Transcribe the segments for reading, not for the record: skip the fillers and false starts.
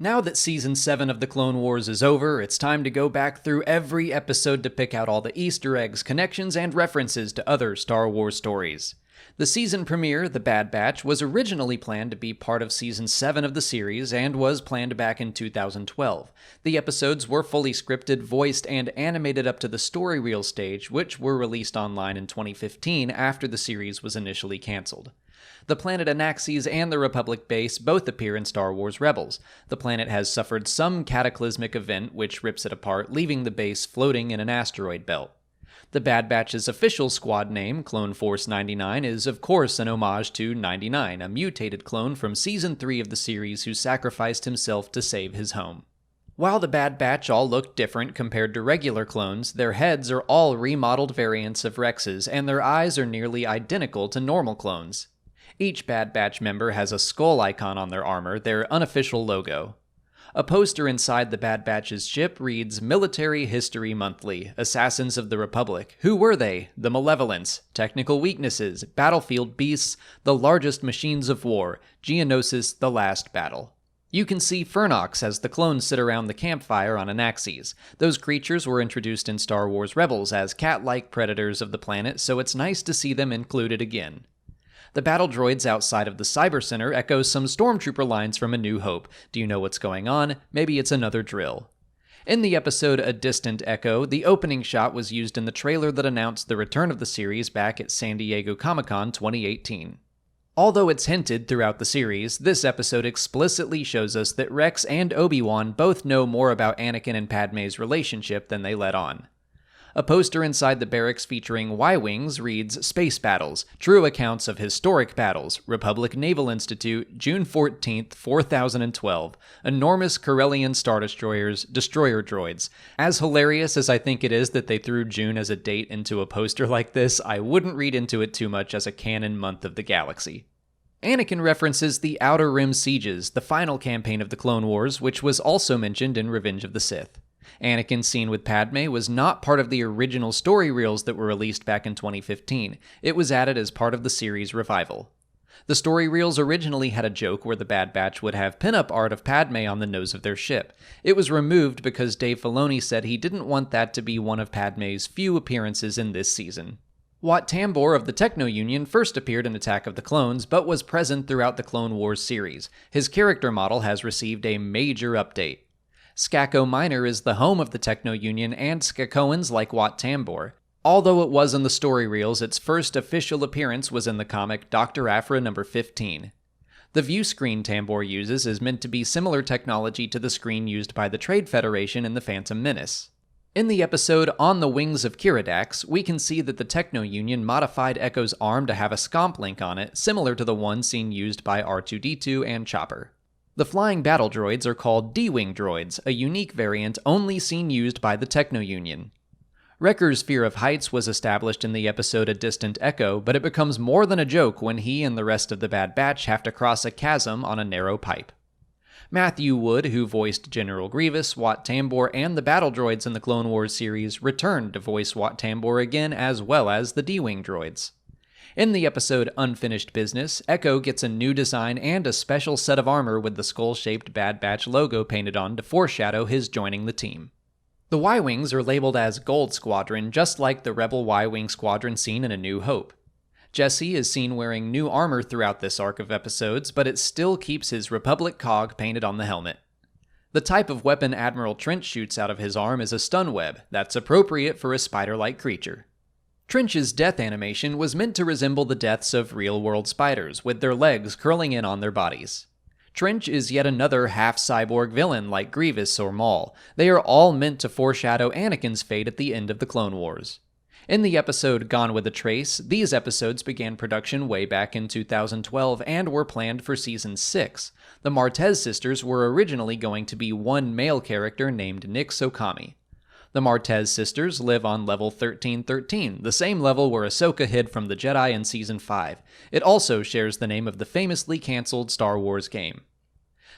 Now that Season 7 of The Clone Wars is over, it's time to go back through every episode to pick out all the Easter eggs, connections, and references to other Star Wars stories. The season premiere, The Bad Batch, was originally planned to be part of Season 7 of the series and was planned back in 2012. The episodes were fully scripted, voiced, and animated up to the story reel stage, which were released online in 2015 after the series was initially cancelled. The planet Anaxes and the Republic base both appear in Star Wars Rebels. The planet has suffered some cataclysmic event which rips it apart, leaving the base floating in an asteroid belt. The Bad Batch's official squad name, Clone Force 99, is of course an homage to 99, a mutated clone from Season 3 of the series who sacrificed himself to save his home. While the Bad Batch all look different compared to regular clones, their heads are all remodeled variants of Rex's, and their eyes are nearly identical to normal clones. Each Bad Batch member has a skull icon on their armor, their unofficial logo. A poster inside the Bad Batch's ship reads, Military History Monthly, Assassins of the Republic. Who were they? The Malevolence, Technical Weaknesses, Battlefield Beasts, The Largest Machines of War, Geonosis, The Last Battle. You can see Fernox as the clones sit around the campfire on Anaxes. Those creatures were introduced in Star Wars Rebels as cat-like predators of the planet, so it's nice to see them included again. The battle droids outside of the Cyber Center echo some stormtrooper lines from A New Hope. Do you know what's going on? Maybe it's another drill. In the episode A Distant Echo, the opening shot was used in the trailer that announced the return of the series back at San Diego Comic-Con 2018. Although it's hinted throughout the series, this episode explicitly shows us that Rex and Obi-Wan both know more about Anakin and Padme's relationship than they let on. A poster inside the barracks featuring Y-Wings reads, Space Battles, True Accounts of Historic Battles, Republic Naval Institute, June 14th, 4012, Enormous Corellian Star Destroyers, Destroyer Droids. As hilarious as I think it is that they threw June as a date into a poster like this, I wouldn't read into it too much as a canon month of the galaxy. Anakin references the Outer Rim Sieges, the final campaign of the Clone Wars, which was also mentioned in Revenge of the Sith. Anakin's scene with Padme was not part of the original story reels that were released back in 2015. It was added as part of the series revival. The story reels originally had a joke where the Bad Batch would have pinup art of Padme on the nose of their ship. It was removed because Dave Filoni said he didn't want that to be one of Padme's few appearances in this season. Wat Tambor of the Techno Union first appeared in Attack of the Clones, but was present throughout the Clone Wars series. His character model has received a major update. Skako Minor is the home of the Techno Union and Skakoans like Wat Tambor. Although it was in the story reels, its first official appearance was in the comic Dr. Aphra number 15. The view screen Tambor uses is meant to be similar technology to the screen used by the Trade Federation in The Phantom Menace. In the episode On the Wings of Kiridax, we can see that the Techno Union modified Echo's arm to have a scomp link on it, similar to the one seen used by R2-D2 and Chopper. The flying battle droids are called D-Wing droids, a unique variant only seen used by the Techno Union. Wrecker's fear of heights was established in the episode A Distant Echo, but it becomes more than a joke when he and the rest of the Bad Batch have to cross a chasm on a narrow pipe. Matthew Wood, who voiced General Grievous, Wat Tambor, and the battle droids in the Clone Wars series, returned to voice Wat Tambor again as well as the D-Wing droids. In the episode Unfinished Business, Echo gets a new design and a special set of armor with the skull-shaped Bad Batch logo painted on to foreshadow his joining the team. The Y-Wings are labeled as Gold Squadron, just like the Rebel Y-Wing Squadron seen in A New Hope. Jesse is seen wearing new armor throughout this arc of episodes, but it still keeps his Republic cog painted on the helmet. The type of weapon Admiral Trench shoots out of his arm is a stun web that's appropriate for a spider-like creature. Trench's death animation was meant to resemble the deaths of real-world spiders, with their legs curling in on their bodies. Trench is yet another half-cyborg villain like Grievous or Maul. They are all meant to foreshadow Anakin's fate at the end of the Clone Wars. In the episode Gone with a Trace, these episodes began production way back in 2012 and were planned for Season 6. The Martez sisters were originally going to be one male character named Nick Sokami. The Martez sisters live on level 1313, the same level where Ahsoka hid from the Jedi in Season 5. It also shares the name of the famously cancelled Star Wars game.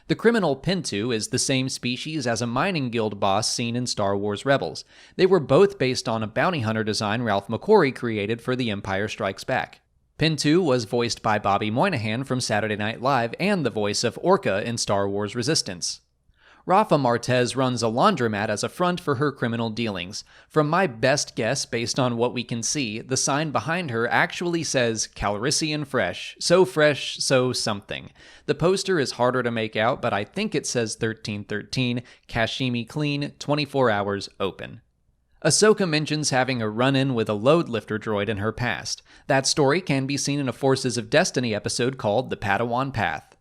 The criminal Pintu is the same species as a mining guild boss seen in Star Wars Rebels. They were both based on a bounty hunter design Ralph McQuarrie created for The Empire Strikes Back. Pintu was voiced by Bobby Moynihan from Saturday Night Live and the voice of Orca in Star Wars Resistance. Rafa Martez runs a laundromat as a front for her criminal dealings. From my best guess, based on what we can see, the sign behind her actually says Calrissian Fresh, so something. The poster is harder to make out, but I think it says 1313, Kashimi Clean, 24 hours open. Ahsoka mentions having a run-in with a load lifter droid in her past. That story can be seen in a Forces of Destiny episode called The Padawan Path.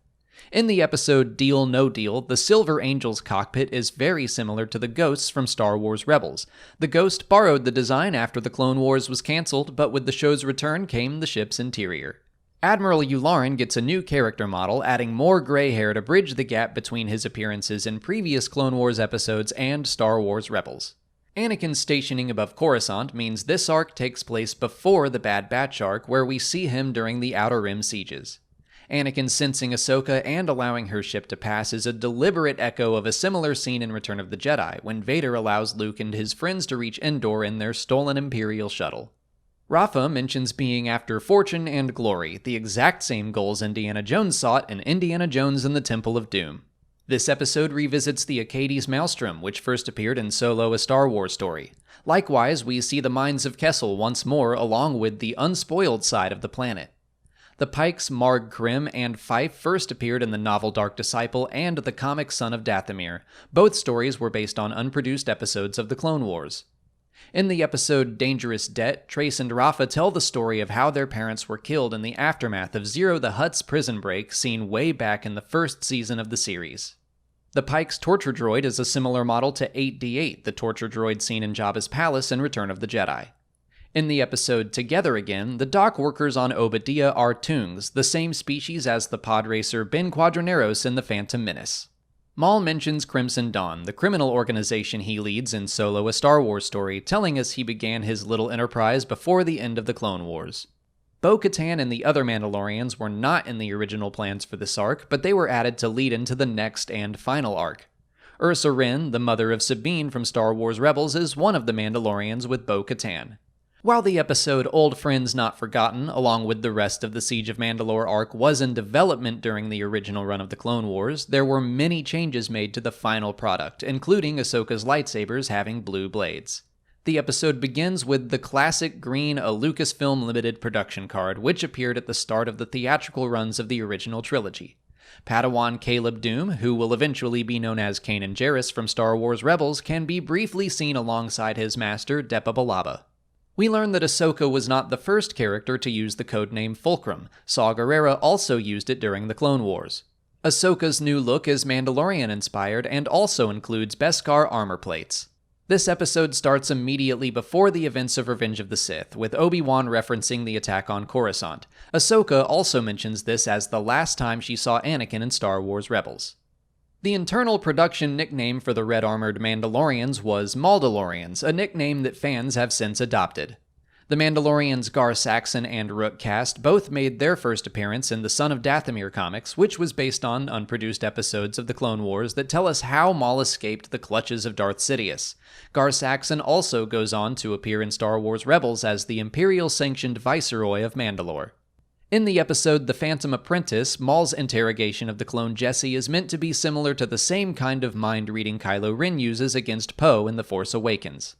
In the episode Deal No Deal, the Silver Angel's cockpit is very similar to the Ghost's from Star Wars Rebels. The Ghost borrowed the design after the Clone Wars was cancelled, but with the show's return came the ship's interior. Admiral Yularen gets a new character model, adding more gray hair to bridge the gap between his appearances in previous Clone Wars episodes and Star Wars Rebels. Anakin's stationing above Coruscant means this arc takes place before the Bad Batch arc, where we see him during the Outer Rim sieges. Anakin sensing Ahsoka and allowing her ship to pass is a deliberate echo of a similar scene in Return of the Jedi, when Vader allows Luke and his friends to reach Endor in their stolen Imperial shuttle. Rafa mentions being after fortune and glory, the exact same goals Indiana Jones sought in Indiana Jones and the Temple of Doom. This episode revisits the Acades Maelstrom, which first appeared in Solo: A Star Wars Story. Likewise, we see the mines of Kessel once more along with the unspoiled side of the planet. The Pikes, Marg Krim, and Fife first appeared in the novel Dark Disciple and the comic Son of Dathomir. Both stories were based on unproduced episodes of the Clone Wars. In the episode Dangerous Debt, Trace and Rafa tell the story of how their parents were killed in the aftermath of Zero the Hutt's prison break seen way back in the first season of the series. The Pike's torture droid is a similar model to 8D8, the torture droid seen in Jabba's palace in Return of the Jedi. In the episode Together Again, the dock workers on Obadiah are Toongs, the same species as the pod racer Ben Quadraneros in The Phantom Menace. Maul mentions Crimson Dawn, the criminal organization he leads in Solo: A Star Wars Story, telling us he began his little enterprise before the end of the Clone Wars. Bo-Katan and the other Mandalorians were not in the original plans for this arc, but they were added to lead into the next and final arc. Ursa Wren, the mother of Sabine from Star Wars Rebels, is one of the Mandalorians with Bo-Katan. While the episode Old Friends Not Forgotten, along with the rest of the Siege of Mandalore arc, was in development during the original run of the Clone Wars, there were many changes made to the final product, including Ahsoka's lightsabers having blue blades. The episode begins with the classic green A Lucasfilm Limited production card, which appeared at the start of the theatrical runs of the original trilogy. Padawan Caleb Doom, who will eventually be known as Kanan Jarrus from Star Wars Rebels, can be briefly seen alongside his master, Depa Billaba. We learn that Ahsoka was not the first character to use the codename Fulcrum. Saw Gerrera also used it during the Clone Wars. Ahsoka's new look is Mandalorian-inspired and also includes Beskar armor plates. This episode starts immediately before the events of Revenge of the Sith, with Obi-Wan referencing the attack on Coruscant. Ahsoka also mentions this as the last time she saw Anakin in Star Wars Rebels. The internal production nickname for the red-armored Mandalorians was Maldalorians, a nickname that fans have since adopted. The Mandalorians Gar Saxon and Rook Kast both made their first appearance in the Son of Dathomir comics, which was based on unproduced episodes of the Clone Wars that tell us how Maul escaped the clutches of Darth Sidious. Gar Saxon also goes on to appear in Star Wars Rebels as the Imperial-sanctioned Viceroy of Mandalore. In the episode The Phantom Apprentice, Maul's interrogation of the clone Jesse is meant to be similar to the same kind of mind-reading Kylo Ren uses against Poe in The Force Awakens.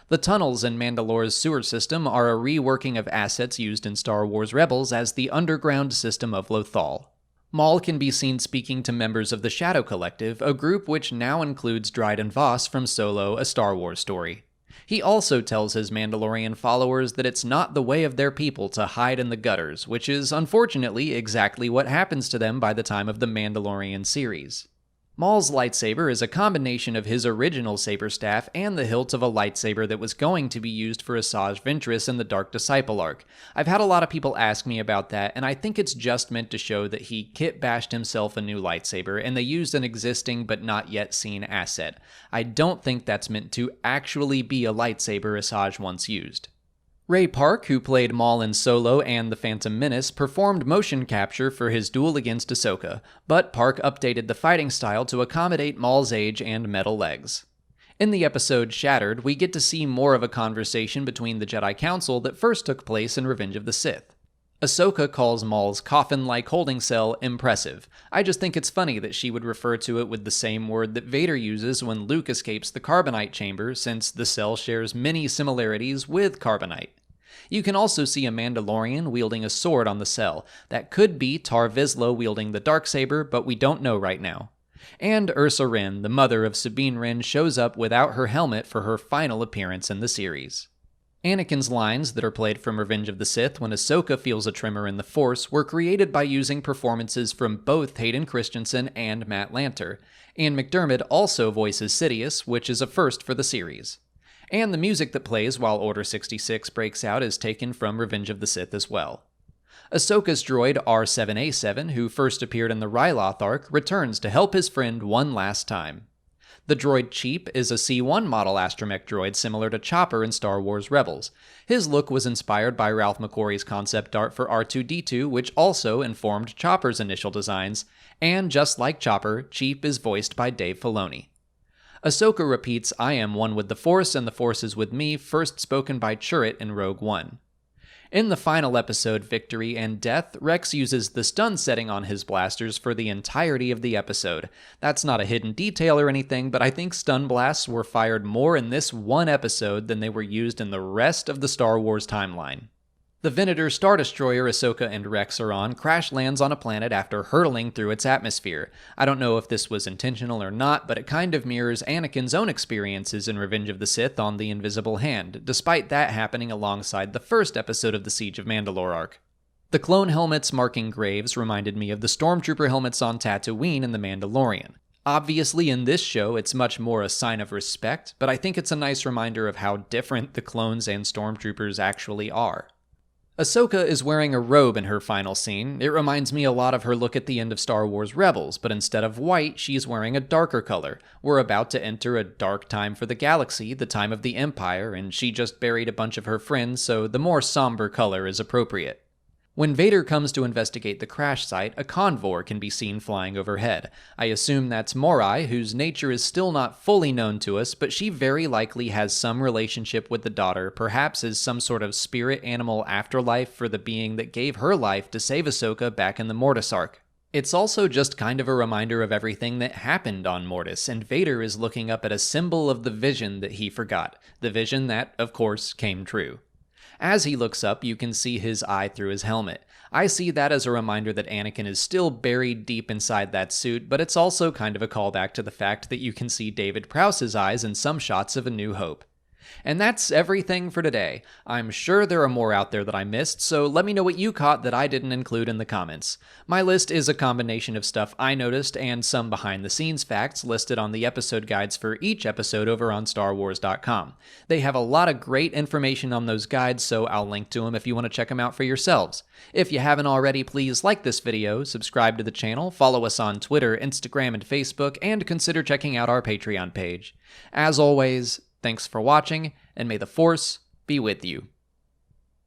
The tunnels in Mandalore's sewer system are a reworking of assets used in Star Wars Rebels as the underground system of Lothal. Maul can be seen speaking to members of the Shadow Collective, a group which now includes Dryden Voss from Solo: A Star Wars Story. He also tells his Mandalorian followers that it's not the way of their people to hide in the gutters, which is unfortunately exactly what happens to them by the time of the Mandalorian series. Maul's lightsaber is a combination of his original saber staff and the hilt of a lightsaber that was going to be used for Asajj Ventress in the Dark Disciple arc. I've had a lot of people ask me about that, and I think it's just meant to show that he kit-bashed himself a new lightsaber, and they used an existing but not yet seen asset. I don't think that's meant to actually be a lightsaber Asajj once used. Ray Park, who played Maul in Solo and The Phantom Menace, performed motion capture for his duel against Ahsoka, but Park updated the fighting style to accommodate Maul's age and metal legs. In the episode Shattered, we get to see more of a conversation between the Jedi Council that first took place in Revenge of the Sith. Ahsoka calls Maul's coffin-like holding cell impressive. I just think it's funny that she would refer to it with the same word that Vader uses when Luke escapes the carbonite chamber, since the cell shares many similarities with carbonite. You can also see a Mandalorian wielding a sword on the cell. That could be Tar Vizsla wielding the Darksaber, but we don't know right now. And Ursa Wren, the mother of Sabine Wren, shows up without her helmet for her final appearance in the series. Anakin's lines that are played from Revenge of the Sith when Ahsoka feels a tremor in the Force were created by using performances from both Hayden Christensen and Matt Lanter. Ian McDiarmid also voices Sidious, which is a first for the series. And the music that plays while Order 66 breaks out is taken from Revenge of the Sith as well. Ahsoka's droid R7A7, who first appeared in the Ryloth arc, returns to help his friend one last time. The droid Cheap is a C-1 model astromech droid similar to Chopper in Star Wars Rebels. His look was inspired by Ralph McQuarrie's concept art for R2-D2, which also informed Chopper's initial designs, and just like Chopper, Cheap is voiced by Dave Filoni. Ahsoka repeats "I am one with the Force and the Force is with me," first spoken by Chirrut in Rogue One. In the final episode, Victory and Death, Rex uses the stun setting on his blasters for the entirety of the episode. That's not a hidden detail or anything, but I think stun blasts were fired more in this one episode than they were used in the rest of the Star Wars timeline. The Venator Star Destroyer Ahsoka and Rex are on crash lands on a planet after hurtling through its atmosphere. I don't know if this was intentional or not, but it kind of mirrors Anakin's own experiences in Revenge of the Sith on the Invisible Hand, despite that happening alongside the first episode of the Siege of Mandalore arc. The clone helmets marking graves reminded me of the Stormtrooper helmets on Tatooine in The Mandalorian. Obviously, in this show, it's much more a sign of respect, but I think it's a nice reminder of how different the clones and Stormtroopers actually are. Ahsoka is wearing a robe in her final scene. It reminds me a lot of her look at the end of Star Wars Rebels, but instead of white, she's wearing a darker color. We're about to enter a dark time for the galaxy, the time of the Empire, and she just buried a bunch of her friends, so the more somber color is appropriate. When Vader comes to investigate the crash site, a convor can be seen flying overhead. I assume that's Morai, whose nature is still not fully known to us, but she very likely has some relationship with the daughter, perhaps as some sort of spirit animal afterlife for the being that gave her life to save Ahsoka back in the Mortis arc. It's also just kind of a reminder of everything that happened on Mortis, and Vader is looking up at a symbol of the vision that he forgot, the vision that, of course, came true. As he looks up, you can see his eye through his helmet. I see that as a reminder that Anakin is still buried deep inside that suit, but it's also kind of a callback to the fact that you can see David Prowse's eyes in some shots of A New Hope. And that's everything for today. I'm sure there are more out there that I missed, so let me know what you caught that I didn't include in the comments. My list is a combination of stuff I noticed and some behind-the-scenes facts listed on the episode guides for each episode over on StarWars.com. They have a lot of great information on those guides, so I'll link to them if you want to check them out for yourselves. If you haven't already, please like this video, subscribe to the channel, follow us on Twitter, Instagram, and Facebook, and consider checking out our Patreon page. As always, thanks for watching, and may the Force be with you.